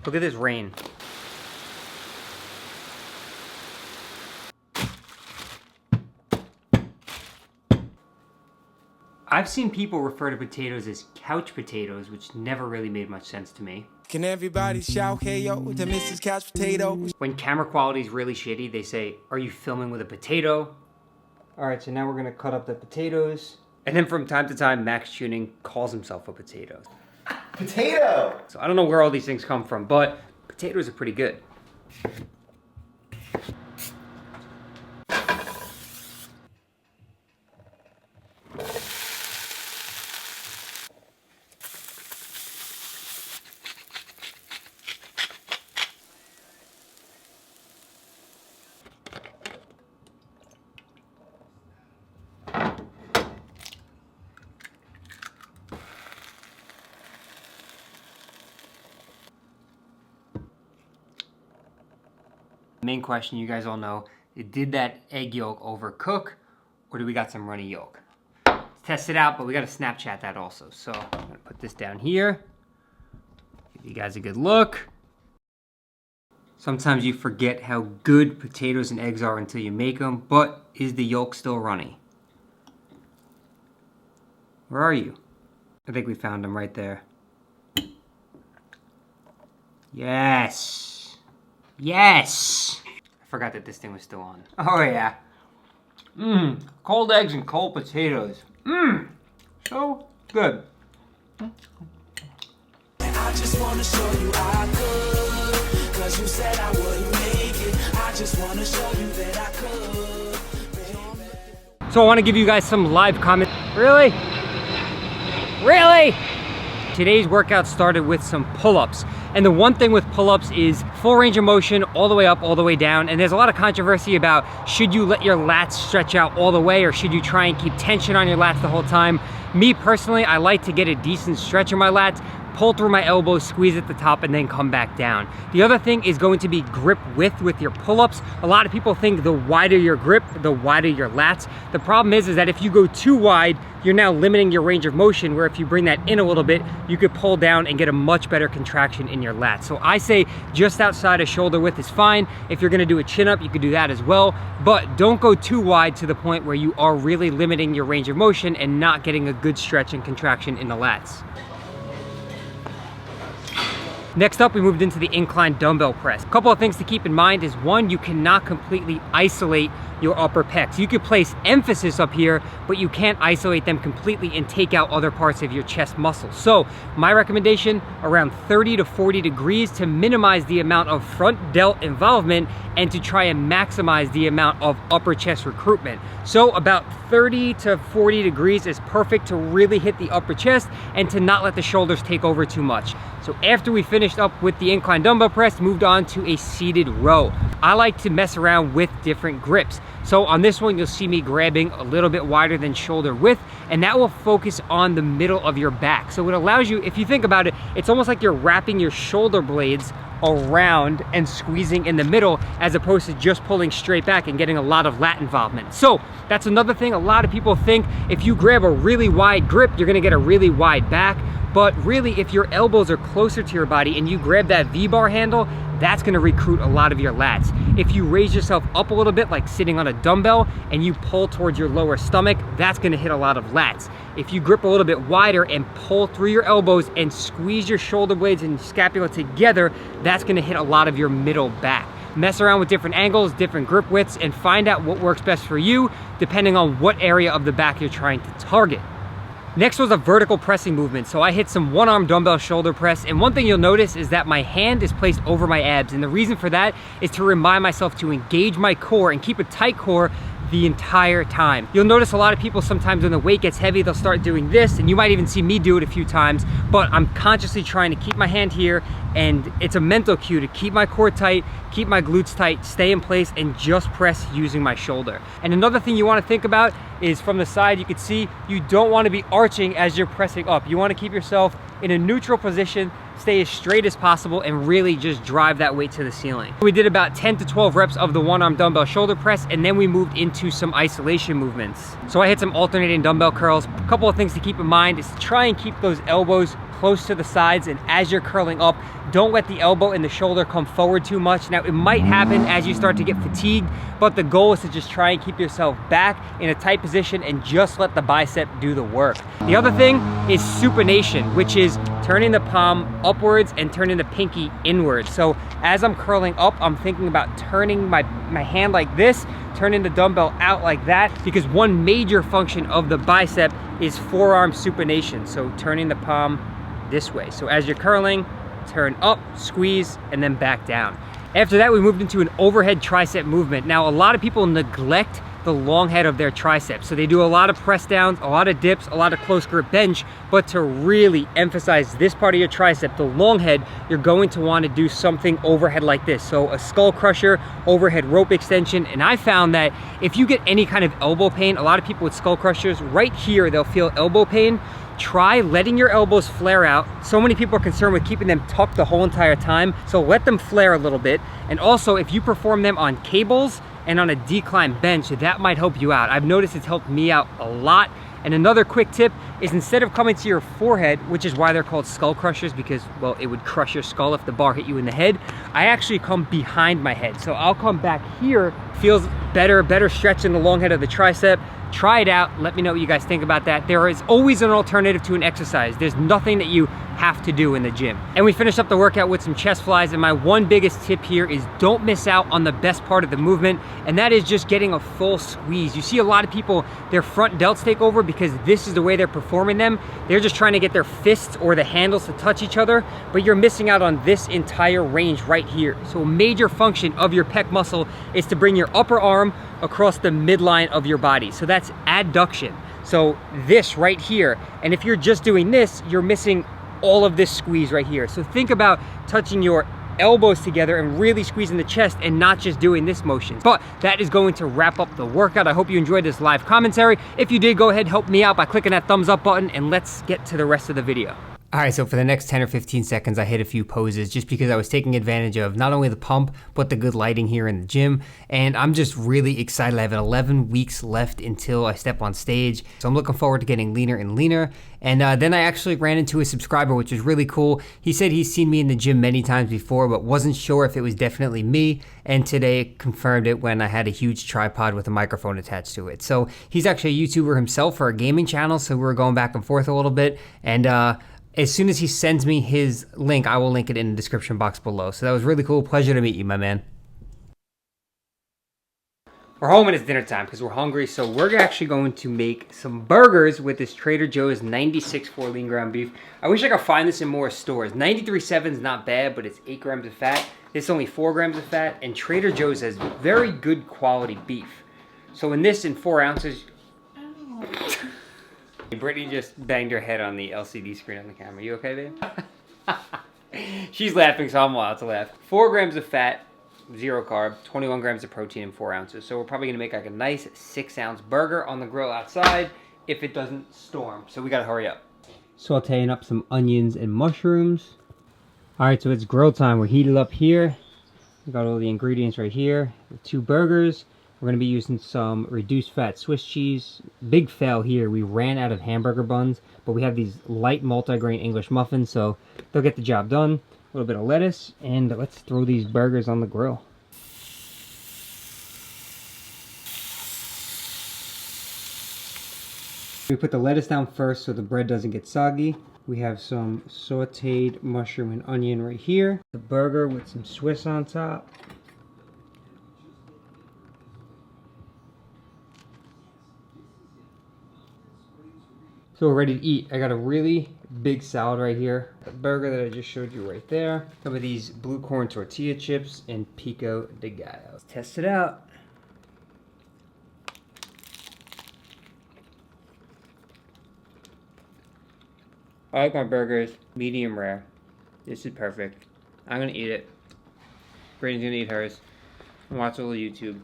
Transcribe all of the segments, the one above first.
Look at this rain. I've seen people refer to potatoes as couch potatoes, which never really made much sense to me. Can everybody shout, hey yo, to Mrs. Couch Potato? When camera quality is really shitty, they say, are you filming with a potato? All right, so now we're gonna cut up the potatoes. And then from time to time, Max Tuning calls himself a potato. Potato! So I don't know where all these things come from, but potatoes are pretty good. Main question you guys all know, did that egg yolk overcook or do we got some runny yolk? Let's test it out, but we got to Snapchat that also. So I'm gonna put this down here. Give you guys a good look. Sometimes you forget how good potatoes and eggs are until you make them, but is the yolk still runny? Where are you? I think we found them right there. Yes. Yes! I forgot that this thing was still on. Oh yeah. Cold eggs and cold potatoes. So good. I just wanna show you I could, cause you said I wouldn't make it. I just wanna show you that I could. So I wanna give you guys some live comments. Really? Really? Today's workout started with some pull-ups. And the one thing with pull-ups is full range of motion all the way up, all the way down. And there's a lot of controversy about should you let your lats stretch out all the way or should you try and keep tension on your lats the whole time? Me personally, I like to get a decent stretch in my lats, pull through my elbows, squeeze at the top, and then come back down. The other thing is going to be grip width with your pull-ups. A lot of people think the wider your grip, the wider your lats. The problem is that if you go too wide, you're now limiting your range of motion, where if you bring that in a little bit, you could pull down and get a much better contraction in your lats. So I say just outside of shoulder width is fine. If you're gonna do a chin-up, you could do that as well, but don't go too wide to the point where you are really limiting your range of motion and not getting a good stretch and contraction in the lats. Next up, we moved into the incline dumbbell press. A couple of things to keep in mind is one, you cannot completely isolate your upper pecs. You could place emphasis up here, but you can't isolate them completely and take out other parts of your chest muscles. So my recommendation, around 30 to 40 degrees to minimize the amount of front delt involvement and to try and maximize the amount of upper chest recruitment. So about 30 to 40 degrees is perfect to really hit the upper chest and to not let the shoulders take over too much. So after we finished up with the incline dumbbell press, moved on to a seated row. I like to mess around with different grips. So on this one, you'll see me grabbing a little bit wider than shoulder width, and that will focus on the middle of your back. So it allows you, if you think about it, it's almost like you're wrapping your shoulder blades around and squeezing in the middle, as opposed to just pulling straight back and getting a lot of lat involvement. So that's another thing. A lot of people think if you grab a really wide grip, you're gonna get a really wide back. But really, if your elbows are closer to your body and you grab that V-bar handle, that's gonna recruit a lot of your lats. If you raise yourself up a little bit, like sitting on a dumbbell, and you pull towards your lower stomach, that's gonna hit a lot of lats. If you grip a little bit wider and pull through your elbows and squeeze your shoulder blades and scapula together, that's gonna hit a lot of your middle back. Mess around with different angles, different grip widths, and find out what works best for you, depending on what area of the back you're trying to target. Next was a vertical pressing movement. So I hit some one-arm dumbbell shoulder press, and one thing you'll notice is that my hand is placed over my abs, and the reason for that is to remind myself to engage my core and keep a tight core the entire time. You'll notice a lot of people sometimes when the weight gets heavy, they'll start doing this, and you might even see me do it a few times, but I'm consciously trying to keep my hand here, and it's a mental cue to keep my core tight, keep my glutes tight, stay in place, and just press using my shoulder. And another thing you wanna think about is from the side, you can see you don't wanna be arching as you're pressing up. You wanna keep yourself in a neutral position stay as straight as possible and really just drive that weight to the ceiling. We did about 10 to 12 reps of the one arm dumbbell shoulder press, and then we moved into some isolation movements. So I hit some alternating dumbbell curls. A couple of things to keep in mind is to try and keep those elbows close to the sides, and as you're curling up, don't let the elbow and the shoulder come forward too much. Now, it might happen as you start to get fatigued, but the goal is to just try and keep yourself back in a tight position and just let the bicep do the work. The other thing is supination, which is turning the palm upwards and turning the pinky inwards. So as I'm curling up, I'm thinking about turning my hand like this, turning the dumbbell out like that, because one major function of the bicep is forearm supination. So turning the palm this way. So as you're curling, turn up, squeeze, and then back down. After that, we moved into an overhead tricep movement. Now, a lot of people neglect the long head of their triceps. So they do a lot of press downs, a lot of dips, a lot of close grip bench, but to really emphasize this part of your tricep, the long head, you're going to want to do something overhead like this. So a skull crusher, overhead rope extension. And I found that if you get any kind of elbow pain, a lot of people with skull crushers, right here, they'll feel elbow pain. Try letting your elbows flare out. So many people are concerned with keeping them tucked the whole entire time, so let them flare a little bit. And also, if you perform them on cables and on a decline bench, that might help you out. I've noticed it's helped me out a lot. And another quick tip is, instead of coming to your forehead, which is why they're called skull crushers, because, well, it would crush your skull if the bar hit you in the head, I actually come behind my head. So I'll come back here, feels better stretch in the long head of the tricep. Try it out. Let me know what you guys think about that. There is always an alternative to an exercise. There's nothing that you have to do in the gym. And we finished up the workout with some chest flies, and my one biggest tip here is don't miss out on the best part of the movement, and that is just getting a full squeeze. You see a lot of people, their front delts take over because this is the way they're performing them. They're just trying to get their fists or the handles to touch each other, but you're missing out on this entire range right here. So a major function of your pec muscle is to bring your upper arm across the midline of your body. So that's adduction. So this right here, and if you're just doing this, you're missing all of this squeeze right here. So think about touching your elbows together and really squeezing the chest and not just doing this motion. But that is going to wrap up the workout. I hope you enjoyed this live commentary. If you did, go ahead, help me out by clicking that thumbs up button, and let's get to the rest of the video. All right, so for the next 10 or 15 seconds, I hit a few poses just because I was taking advantage of not only the pump, but the good lighting here in the gym. And I'm just really excited. I have 11 weeks left until I step on stage. So I'm looking forward to getting leaner and leaner. And then I actually ran into a subscriber, which was really cool. He said he's seen me in the gym many times before, but wasn't sure if it was definitely me. And today confirmed it when I had a huge tripod with a microphone attached to it. So he's actually a YouTuber himself for a gaming channel. So we were going back and forth a little bit. And as soon as he sends me his link, I will link it in the description box below. So that was really cool. Pleasure to meet you, my man. We're home and it's dinner time because we're hungry. So we're actually going to make some burgers with this Trader Joe's 96.4 lean ground beef. I wish I could find this in more stores. 93.7 is not bad, but it's 8 grams of fat. This is only 4 grams of fat. And Trader Joe's has very good quality beef. So in this, in 4 ounces... Brittany just banged her head on the LCD screen on the camera. You okay, babe? She's laughing, so I'm allowed to laugh. 4 grams of fat, 0 carb, 21 grams of protein in 4 ounces. So we're probably gonna make like a nice 6-ounce burger on the grill outside if it doesn't storm. So we gotta hurry up. Sauteing up some onions and mushrooms. All right, so it's grill time. We're heated up here. We got all the ingredients right here. The 2 burgers. We're going to be using some reduced fat Swiss cheese. Big fail here. We ran out of hamburger buns, but we have these light multigrain English muffins, so they'll get the job done. A little bit of lettuce, and let's throw these burgers on the grill. We put the lettuce down first so the bread doesn't get soggy. We have some sauteed mushroom and onion right here. The burger with some Swiss on top. So we're ready to eat. I got a really big salad right here. The burger that I just showed you right there. Some of these blue corn tortilla chips and pico de gallo. Let's test it out. I like my burgers medium rare. This is perfect. I'm gonna eat it. Braden's gonna eat hers. And watch a little YouTube.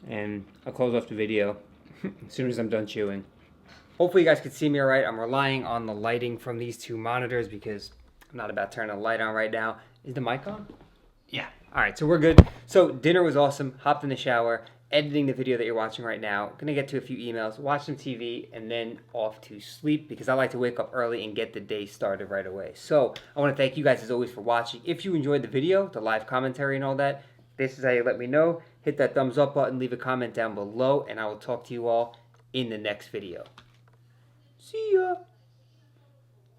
And I'll close off the video as soon as I'm done chewing. Hopefully you guys can see me all right. I'm relying on the lighting from these 2 monitors because I'm not about turning the light on right now. Is the mic on? Yeah. All right, so we're good. So dinner was awesome. Hopped in the shower, editing the video that you're watching right now. Gonna get to a few emails, watch some TV, and then off to sleep because I like to wake up early and get the day started right away. So I want to thank you guys as always for watching. If you enjoyed the video, the live commentary and all that, this is how you let me know. Hit that thumbs up button, leave a comment down below, and I will talk to you all in the next video. See ya.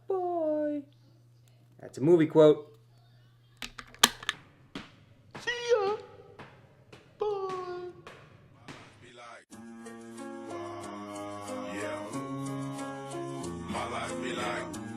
Bye. That's a movie quote. See ya. Bye. My life be like